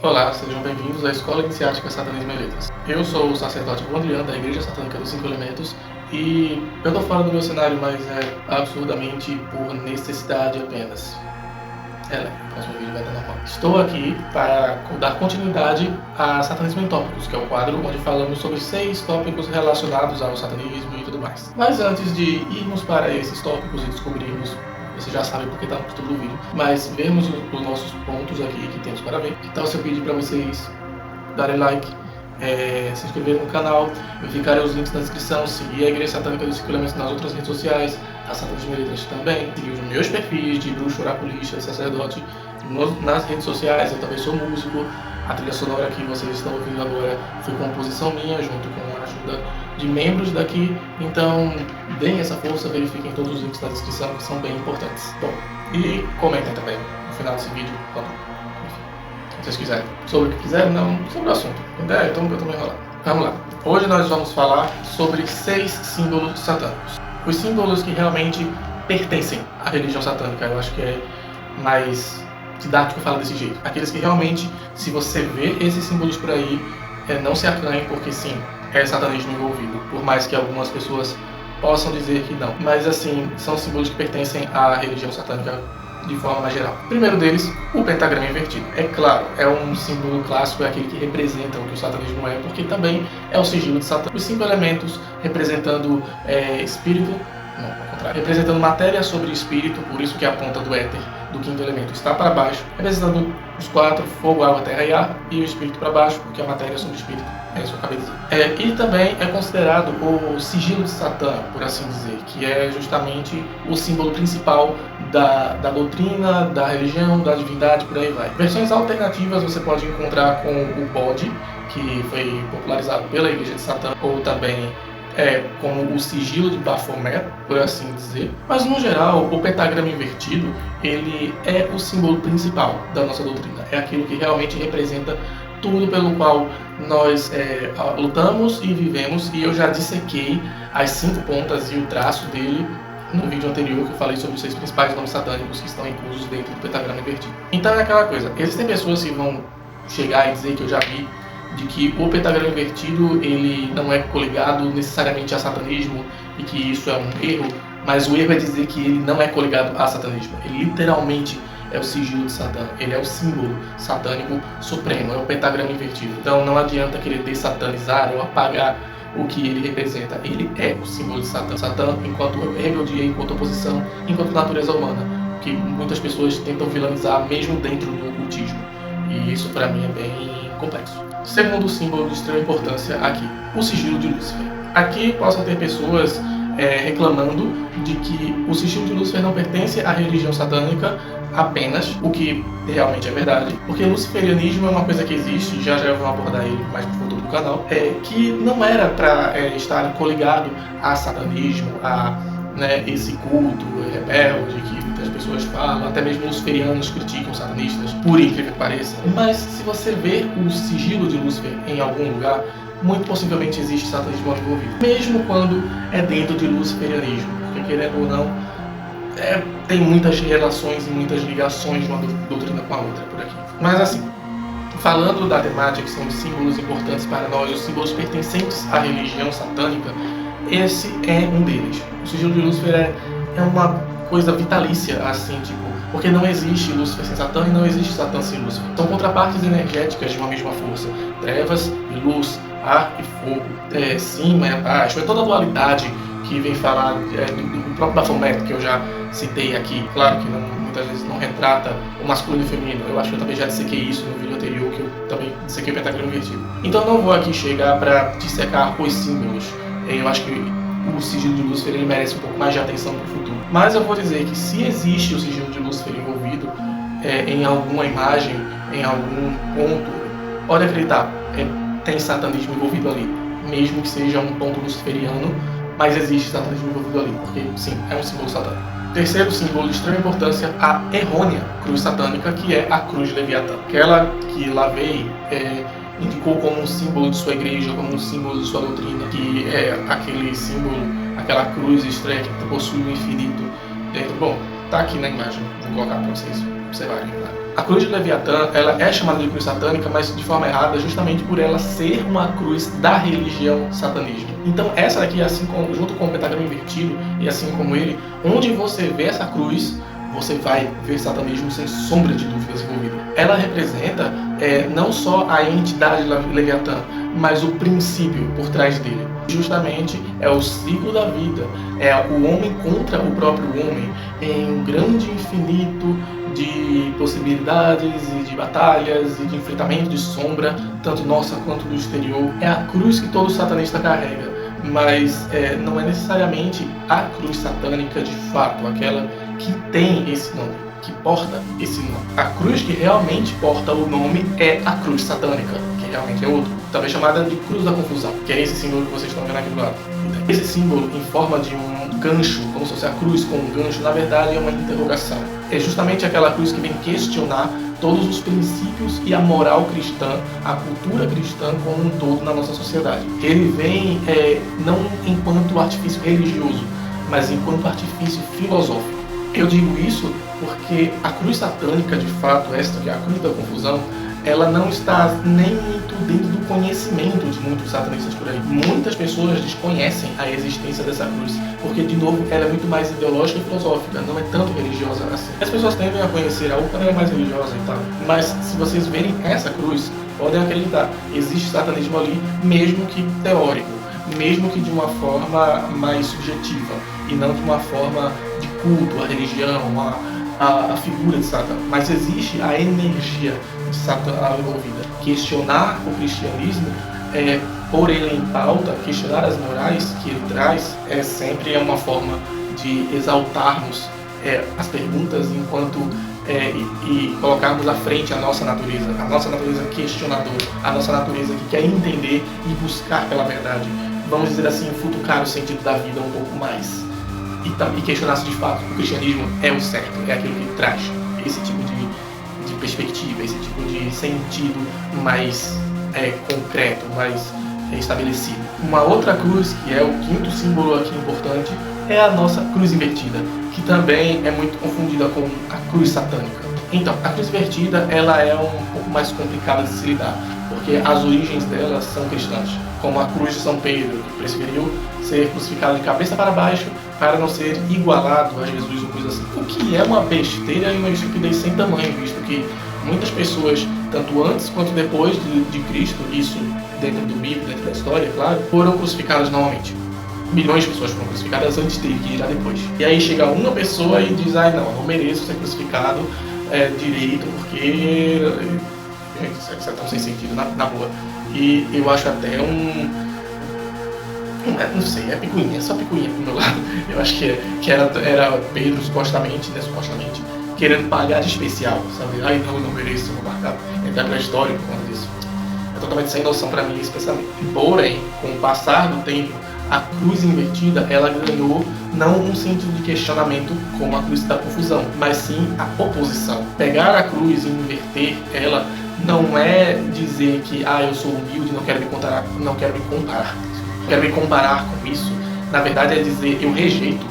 Olá, sejam bem-vindos à Escola Iniciática Satanismo e Letras. Eu sou o sacerdote Gondrian da Igreja Satânica dos Cinco Elementos e eu tô fora do meu cenário, mas é absurdamente por necessidade apenas. O próximo vídeo vai estar normal. Estou aqui para dar continuidade a Satanismo em Tópicos, que é o quadro onde falamos sobre 6 tópicos relacionados ao satanismo e tudo mais. Mas antes de irmos para esses tópicos e descobrirmos, você já sabe porque está no título do vídeo, mas vermos os nossos pontos aqui que temos para ver. Então eu pedir para vocês darem like, se inscreverem no canal, ficarem os links na descrição, seguir a Igreja Satânica dos Cinco Elementos nas outras redes sociais, a Satanismo e Letras também, seguir os meus perfis de bruxo, oraculista, sacerdote nas redes sociais. Eu também sou músico. A trilha sonora que vocês estão ouvindo agora foi composição minha, junto com a ajuda de membros daqui. Então, deem essa força, verifiquem todos os links na descrição, que são bem importantes. Bom, e comentem também no final desse vídeo, se vocês quiserem. Sobre o que quiserem, não sobre o assunto. Então eu tô meio enrolado. Vamos lá. Hoje nós vamos falar sobre 6 símbolos satânicos. Os símbolos que realmente pertencem à religião satânica. Eu acho que é mais didático falar desse jeito. Aqueles que realmente, se você vê esses símbolos por aí, não se acanhem, porque sim, é satanismo envolvido. Por mais que algumas pessoas possam dizer que não. Mas assim, são símbolos que pertencem à religião satânica de forma mais geral. O primeiro deles, o pentagrama invertido. É claro, é um símbolo clássico, é aquele que representa o que o satanismo é, porque também é o sigilo de Satã. Os 5 elementos representando espírito, não, ao contrário, representando matéria sobre espírito, por isso que a ponta do éter do quinto elemento está para baixo, representando os 4, fogo, água, terra e ar, e o espírito para baixo, porque a matéria sobre espírito, é isso que eu acabei de dizer. E também é considerado o sigilo de Satã, por assim dizer, que é justamente o símbolo principal da doutrina, da religião, da divindade, por aí vai. Versões alternativas você pode encontrar com o bode, que foi popularizado pela Igreja de Satã, ou também como o sigilo de Baphomet, por assim dizer. Mas no geral, o pentagrama invertido, ele é o símbolo principal da nossa doutrina. É aquilo que realmente representa tudo pelo qual nós lutamos e vivemos. E eu já dissequei as 5 pontas e o traço dele no vídeo anterior, que eu falei sobre os 6 principais nomes satânicos que estão inclusos dentro do pentagrama invertido. Então é aquela coisa, existem pessoas que vão chegar e dizer que eu já vi de que o pentagrama invertido ele não é coligado necessariamente a satanismo e que isso é um erro, mas o erro é dizer que ele não é coligado a satanismo. Ele literalmente é o sigilo de Satã, ele é o símbolo satânico supremo, é o pentagrama invertido. Então não adianta querer desatanizar ou apagar o que ele representa. Ele é o símbolo de Satã. Satã enquanto rebeldia, enquanto oposição, enquanto natureza humana, que muitas pessoas tentam vilanizar mesmo dentro do ocultismo. E isso para mim é bem complexo. Segundo símbolo de extrema importância aqui, o sigilo de Lúcifer. Aqui possam ter pessoas reclamando de que o sigilo de Lúcifer não pertence à religião satânica apenas, o que realmente é verdade, porque o luciferianismo é uma coisa que existe, já vou abordar ele mais no futuro do canal, que não era para estar coligado a satanismo, a esse culto rebelde que muitas pessoas falam, até mesmo os luciferianos criticam os satanistas, por incrível que pareça. Mas se você ver o sigilo de Lúcifer em algum lugar, muito possivelmente existe satanismo envolvido, mesmo quando é dentro de luciferianismo, porque querendo ou não, tem muitas relações e muitas ligações de uma doutrina com a outra por aqui. Mas assim, falando da temática que são os símbolos importantes para nós, os símbolos pertencentes à religião satânica, esse é um deles. O sigilo de Lúcifer é uma coisa vitalícia, assim, porque não existe Lúcifer sem Satã e não existe Satã sem Lúcifer. São contrapartes energéticas de uma mesma força. Trevas e luz, ar e fogo, cima e abaixo. É toda a dualidade que vem falar do próprio Baphomet, que eu já citei aqui. Claro que muitas vezes não retrata o masculino e o feminino. Eu acho que eu também já dissequei isso no vídeo anterior, que eu também dissequei o pentagrama invertido. Então não vou aqui chegar para dissecar os símbolos. Eu acho que o sigilo de Lúcifer ele merece um pouco mais de atenção para o futuro. Mas eu vou dizer que se existe o sigilo de Lúcifer envolvido em alguma imagem, em algum ponto, pode acreditar, tem satanismo envolvido ali. Mesmo que seja um ponto luciferiano, mas existe satanismo envolvido ali, porque sim, é um símbolo satânico. Terceiro símbolo de extrema importância, a errônea cruz satânica, que é a cruz de Leviatã. Aquela que Lavey indicou como um símbolo de sua igreja, como um símbolo de sua doutrina, que é aquele símbolo, aquela cruz estranha que possui o infinito dentro. Bom, tá aqui na imagem, vou colocar para vocês observarem, claro. A cruz de Leviatã, ela é chamada de cruz satânica, mas de forma errada, justamente por ela ser uma cruz da religião satanismo. Então essa daqui, assim como, junto com o pentagrama invertido, e assim como ele, onde você vê essa cruz, você vai ver satanismo sem sombra de dúvidas envolvido. Ela representa não só a entidade de Leviatã, mas o princípio por trás dele. Justamente é o ciclo da vida, é o homem contra o próprio homem, em um grande infinito de possibilidades e de batalhas e de enfrentamento de sombra, tanto nossa quanto do exterior. É a cruz que todo satanista carrega, mas não é necessariamente a cruz satânica de fato, aquela que tem esse nome, que porta esse nome. A cruz que realmente porta o nome é a cruz satânica, que realmente é outro, também chamada de cruz da confusão, que é esse símbolo que vocês estão vendo aqui do lado. Esse símbolo em forma de um gancho, como se fosse a cruz com um gancho, na verdade é uma interrogação. É justamente aquela cruz que vem questionar todos os princípios e a moral cristã, a cultura cristã como um todo na nossa sociedade. Ele vem não enquanto artifício religioso, mas enquanto artifício filosófico. Eu digo isso porque a cruz satânica, de fato, esta que é a cruz da confusão, ela não está nem muito dentro do conhecimento de muitos satanistas por aí. Muitas pessoas desconhecem a existência dessa cruz, porque, de novo, ela é muito mais ideológica e filosófica, não é tanto religiosa assim. As pessoas tendem a conhecer a outra, ela é mais religiosa e tal, mas se vocês verem essa cruz, podem acreditar, existe satanismo ali, mesmo que teórico, mesmo que de uma forma mais subjetiva, e não de uma forma de culto à religião, a figura de Satã, mas existe a energia de Satã envolvida. Questionar o cristianismo, pôr ele em pauta, questionar as morais que ele traz, sempre é uma forma de exaltarmos as perguntas enquanto e colocarmos à frente a nossa natureza questionadora, a nossa natureza que quer entender e buscar pela verdade. Vamos dizer assim, futucar o sentido da vida um pouco mais. E questionar se de fato o cristianismo é o certo, é aquilo que traz esse tipo de perspectiva, esse tipo de sentido mais concreto, mais estabelecido. Uma outra cruz, que é o quinto símbolo aqui importante, é a nossa cruz invertida, que também é muito confundida com a cruz satânica. Então, a cruz invertida ela é um pouco mais complicada de se lidar, porque as origens dela são cristãs, como a cruz de São Pedro, que preferiu ser crucificado de cabeça para baixo para não ser igualado a Jesus ou coisa assim. O que é uma besteira e uma estupidez sem tamanho, visto que muitas pessoas, tanto antes quanto depois de Cristo, isso dentro do Bíblia, dentro da história, claro, foram crucificadas novamente. Milhões de pessoas foram crucificadas antes dele, que irá depois. E aí chega uma pessoa e diz, não, eu não mereço ser crucificado direito, porque isso é tão sem sentido, na boa. E eu acho até não sei, é picuinha, é só picuinha pro meu lado. Eu acho que era Pedro, supostamente, querendo pagar de especial, sabe? Não, eu não mereço, eu vou marcar, entrar pra história por conta disso. É totalmente sem noção pra mim esse pensamento. Porém, com o passar do tempo, a cruz invertida, ela ganhou não um sentido de questionamento como a cruz da confusão, mas sim a oposição. Pegar a cruz e inverter ela não é dizer que eu sou humilde, não quero me comparar com isso. Na verdade é dizer, eu rejeito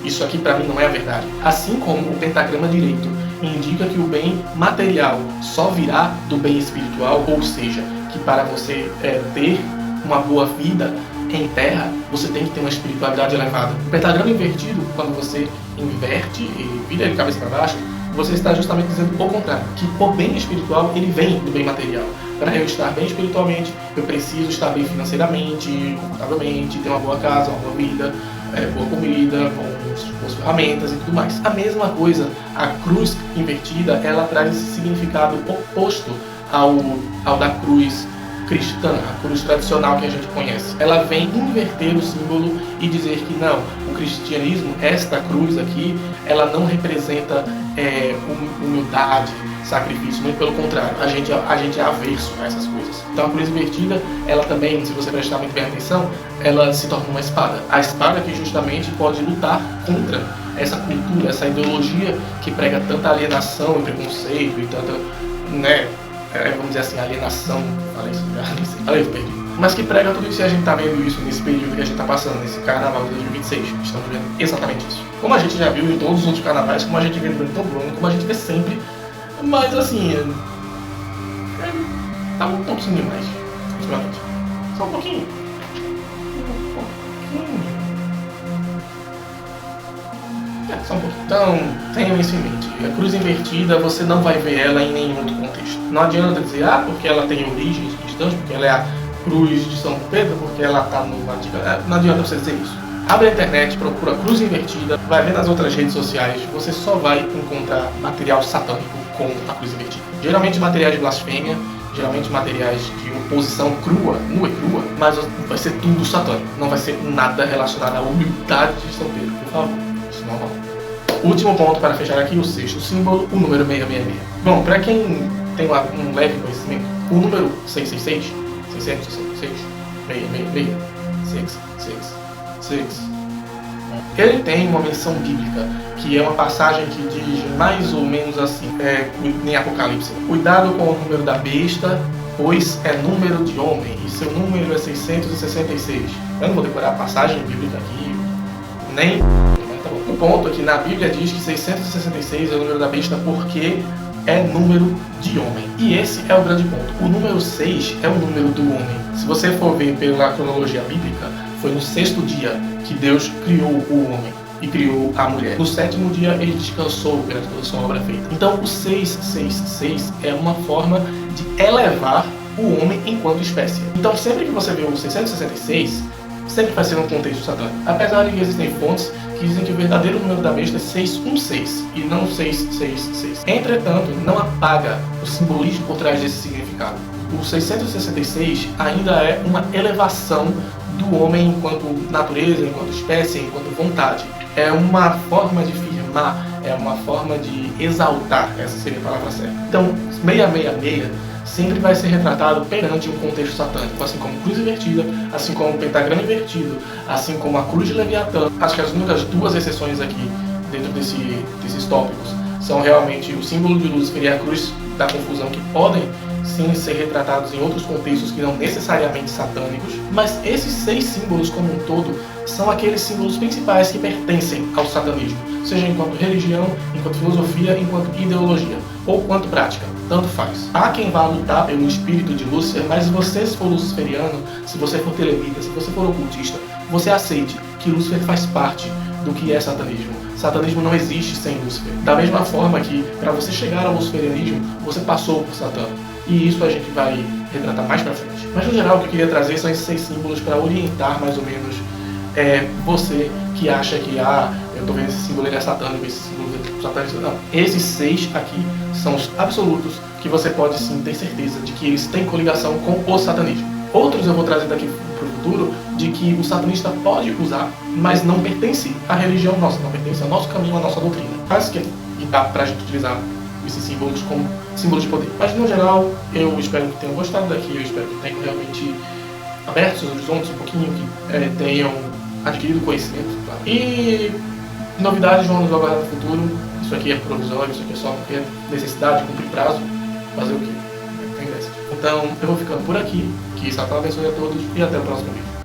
isso aqui para mim não é a verdade. Assim como o pentagrama direito indica que o bem material só virá do bem espiritual, ou seja, que para você ter uma boa vida em terra, você tem que ter uma espiritualidade elevada. O pentagrama invertido, quando você inverte e vira de cabeça para baixo, você está justamente dizendo o contrário, que o bem espiritual ele vem do bem material. Para eu estar bem espiritualmente, eu preciso estar bem financeiramente, confortavelmente, ter uma boa casa, uma boa vida, boa comida, boas ferramentas e tudo mais. A mesma coisa, a cruz invertida, ela traz esse significado oposto ao da cruz cristã, a cruz tradicional que a gente conhece. Ela vem inverter o símbolo e dizer que não, o cristianismo, esta cruz aqui, ela não representa humildade, sacrifício, muito pelo contrário, a gente é averso a essas coisas. Então a cruz invertida, ela também, se você prestar muito bem atenção, ela se torna uma espada. A espada que justamente pode lutar contra essa cultura, essa ideologia que prega tanta alienação e preconceito e tanta, vamos dizer assim, alienação, mas que prega tudo isso e a gente está vendo isso nesse período que a gente está passando, nesse carnaval de 2026. Estamos vendo exatamente isso. Como a gente já viu em todos os outros carnavais, como a gente vê no Brandão Bruno, como a gente vê sempre Mas assim, tá um pouquinho demais, ultimamente. Só um pouquinho. Só um pouquinho. Então, tenham isso em mente. A cruz invertida, você não vai ver ela em nenhum outro contexto. Não adianta dizer, porque ela tem origens cristãs, porque ela é a cruz de São Pedro, porque ela está no Vaticano. Não adianta você dizer isso. Abre a internet, procura cruz invertida, vai ver nas outras redes sociais, você só vai encontrar material satânico com a cruz invertida. Geralmente materiais de blasfêmia, geralmente materiais de oposição crua, nua e crua, mas vai ser tudo satânico. Não vai ser nada relacionado à humildade de São Pedro, por favor. Isso não rola. Último ponto para fechar aqui, o sexto símbolo, o número 666. Bom, para quem tem um leve conhecimento, o número 666, 666, 666, 666, ele tem uma menção bíblica, que é uma passagem que diz mais ou menos assim, em Apocalipse: cuidado com o número da besta, pois é número de homem, e seu número é 666. Eu não vou decorar a passagem bíblica aqui, nem... O ponto é que na Bíblia diz que 666 é o número da besta porque é número de homem. E esse é o grande ponto. O número 6 é o número do homem. Se você for ver pela cronologia bíblica, foi no sexto dia que Deus criou o homem e criou a mulher. No sétimo dia ele descansou perante toda a sua obra feita. Então o 666 é uma forma de elevar o homem enquanto espécie. Então sempre que você vê o 666, sempre vai ser um contexto satânico. Apesar de que existem fontes que dizem que o verdadeiro número da besta é 616 e não 666. Entretanto, não apaga o simbolismo por trás desse significado. O 666 ainda é uma elevação do homem enquanto natureza, enquanto espécie, enquanto vontade. É uma forma de firmar, é uma forma de exaltar, essa seria a palavra certa. Então, 666 sempre vai ser retratado perante um contexto satânico, assim como cruz invertida, assim como o pentagrama invertido, assim como a cruz de Leviatã. Acho que as únicas duas exceções aqui dentro desses tópicos são realmente o símbolo de Lúcifer e a cruz da confusão, que podem sim ser retratados em outros contextos que não necessariamente satânicos, mas esses 6 símbolos como um todo são aqueles símbolos principais que pertencem ao satanismo, seja enquanto religião, enquanto filosofia, enquanto ideologia, ou quanto prática, tanto faz. Há quem vá lutar pelo espírito de Lúcifer, mas se você for luciferiano, se você for telemita, se você for ocultista, você aceite que Lúcifer faz parte do que é satanismo. Satanismo não existe sem Lúcifer. Da mesma forma que, para você chegar ao luciferianismo, você passou por Satã. E isso a gente vai retratar mais pra frente. Mas no geral o que eu queria trazer são esses 6 símbolos para orientar mais ou menos você que acha que eu tô vendo esse símbolo, ele é satânico, esse símbolo é satânico. Não. Esses 6 aqui são os absolutos que você pode sim ter certeza de que eles têm coligação com o satanismo. Outros eu vou trazer daqui pro futuro de que o satanista pode usar, mas não pertence à religião nossa, não pertence ao nosso caminho, à nossa doutrina. Mas que dá pra gente utilizar esses símbolos como símbolos de poder. Mas no geral, eu espero que tenham gostado daqui, eu espero que tenham realmente aberto seus horizontes um pouquinho, que tenham adquirido conhecimento. Tá? E novidades vão nos aguardar no futuro. Isso aqui é provisório, isso aqui é só porque é necessidade de cumprir prazo. Fazer o quê? Tem dessa. Então, eu vou ficando por aqui. Que Satã abençoe a todos e até o próximo vídeo.